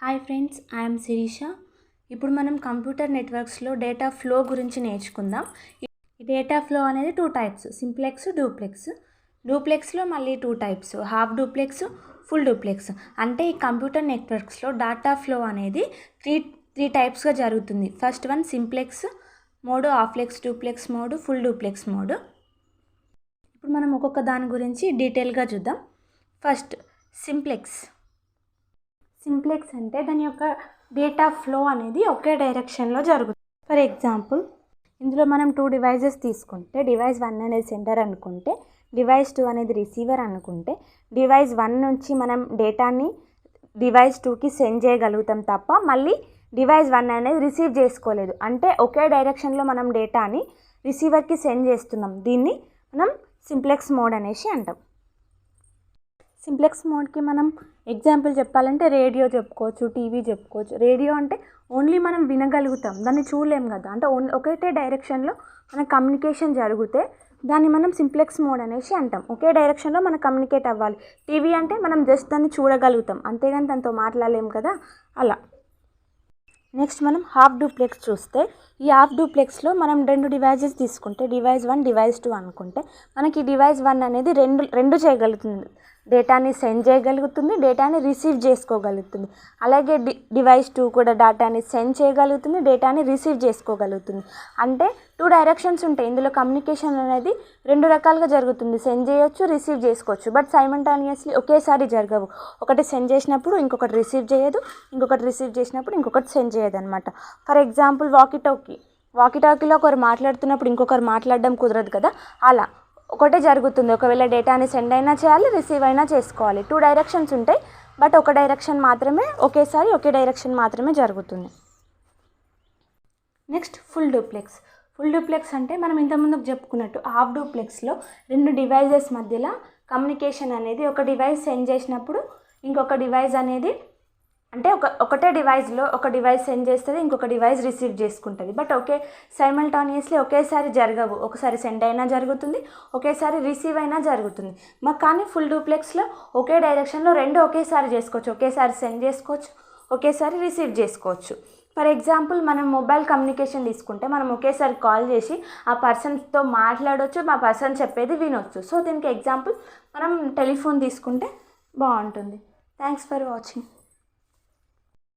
Hi friends, I'm Sirisha. ఇప్పుడు మనం computer నెట్వర్క్స్లో డేటా ఫ్లో గురించి నేర్చుకుందాం. ఈ డేటా ఫ్లో అనేది 2 టైప్స్, సింప్లెక్స్, డూప్లెక్స్. డూప్లెక్స్లో మళ్ళీ 2 types, half duplex, full duplex. అంటే ఈ కంప్యూటర్ నెట్వర్క్స్లో డేటా ఫ్లో అనేది త్రీ టైప్స్గా జరుగుతుంది. ఫస్ట్ వన్ సింప్లెక్స్ మోడ్, హాఫ్లెక్స్ duplex mode, full duplex mode. ఇప్పుడు మనం ఒక్కొక్క దాని గురించి డీటెయిల్గా చూద్దాం. First simplex. సింప్లెక్స్ అంటే దాని యొక్క డేటా ఫ్లో అనేది ఒకే డైరెక్షన్లో జరుగుతుంది. ఫర్ ఎగ్జాంపుల్, ఇందులో మనం 2 డివైజెస్ తీసుకుంటే డివైస్ 1 అనేది సెండర్ అనుకుంటే, డివైస్ 2 అనేది రిసీవర్ అనుకుంటే, డివైస్ 1 నుంచి మనం డేటాని డివైస్ 2కి సెండ్ చేయగలుగుతాం తప్ప మళ్ళీ డివైస్ 1 అనేది రిసీవ్ చేసుకోలేదు. అంటే ఒకే డైరెక్షన్లో మనం డేటాని రిసీవర్కి సెండ్ చేస్తున్నాం. దీన్ని మనం సింప్లెక్స్ మోడ్ అనేసి అంటాం. సింప్లెక్స్ మోడ్కి మనం ఎగ్జాంపుల్ చెప్పాలంటే రేడియో చెప్పుకోవచ్చు, టీవీ చెప్పుకోవచ్చు. రేడియో అంటే ఓన్లీ మనం వినగలుగుతాం, దాన్ని చూడలేం కదా. అంటే ఒకటే డైరెక్షన్లో మన కమ్యూనికేషన్ జరిగితే దాన్ని మనం సింప్లెక్స్ మోడ్ అనేసి అంటాం. ఒకే డైరెక్షన్లో మనం కమ్యూనికేట్ అవ్వాలి. టీవీ అంటే మనం జస్ట్ దాన్ని చూడగలుగుతాం, అంతేగాని దాంతో మాట్లాడలేం కదా, అలా. నెక్స్ట్ మనం హాఫ్ డూప్లెక్స్ చూస్తే, ఈ హాఫ్ డూప్లెక్స్లో మనం 2 డివైజెస్ తీసుకుంటే, డివైస్ 1, డివైస్ 2 అనుకుంటే, మనకి డివైస్ 1 అనేది రెండు చేయగలుగుతుంది. డేటాని సెండ్ చేయగలుగుతుంది, డేటాని రిసీవ్ చేసుకోగలుగుతుంది. అలాగే డివైస్ 2 కూడా డేటాని సెండ్ చేయగలుగుతుంది, డేటాని రిసీవ్ చేసుకోగలుగుతుంది. అంటే 2 డైరెక్షన్స్ ఉంటాయి. ఇందులో కమ్యూనికేషన్ అనేది 2 రకాలుగా జరుగుతుంది. సెండ్ చేయొచ్చు, రిసీవ్ చేసుకోవచ్చు. బట్ సైమల్టేనియస్లీ ఒకేసారి జరగవు. ఒకటి సెండ్ చేసినప్పుడు ఇంకొకటి రిసీవ్ చేయదు, ఇంకొకటి రిసీవ్ చేసినప్పుడు ఇంకొకటి సెండ్ చేయదు అనమాట. ఫర్ ఎగ్జాంపుల్, వాకీటాకీలో ఒకరు మాట్లాడుతున్నప్పుడు ఇంకొకరు మాట్లాడడం కుదరదు కదా, అలా ఒకటే జరుగుతుంది. ఒకవేళ డేటాని సెండ్ అయినా చేయాలి, రిసీవ్ అయినా చేసుకోవాలి. 2 డైరెక్షన్స్ ఉంటాయి, బట్ ఒక డైరెక్షన్ మాత్రమే ఒకే డైరెక్షన్ మాత్రమే జరుగుతుంది. Next full duplex. Full duplex అంటే మనం ఇంతకుముందుకు చెప్పుకున్నట్టు హాఫ్ డూప్లెక్స్లో 2 డివైజెస్ మధ్యలో కమ్యూనికేషన్ అనేది ఒక డివైస్ సెండ్ చేసినప్పుడు ఇంకొక డివైస్ అనేది, అంటే ఒకటే డివైస్లో ఒక డివైస్ సెండ్ చేస్తుంది, ఇంకొక డివైస్ రిసీవ్ చేసుకుంటుంది. బట్ సైమల్టేనియస్లీ ఒకేసారి జరగవు. ఒకసారి సెండ్ అయినా జరుగుతుంది, ఒకేసారి రిసీవ్ అయినా జరుగుతుంది. కానీ ఫుల్ డూప్లెక్స్లో ఒకే డైరెక్షన్లో 2 ఒకేసారి చేసుకోవచ్చు. ఒకేసారి సెండ్ చేసుకోవచ్చు, ఒకేసారి రిసీవ్ చేసుకోవచ్చు. ఫర్ ఎగ్జాంపుల్, మనం మొబైల్ కమ్యూనికేషన్ తీసుకుంటే మనం ఒకేసారి కాల్ చేసి ఆ పర్సన్తో మాట్లాడవచ్చు, ఆ పర్సన్ చెప్పేది వినొచ్చు. సో దీనికి ఎగ్జాంపుల్ మనం టెలిఫోన్ తీసుకుంటే బాగుంటుంది. Thanks for watching.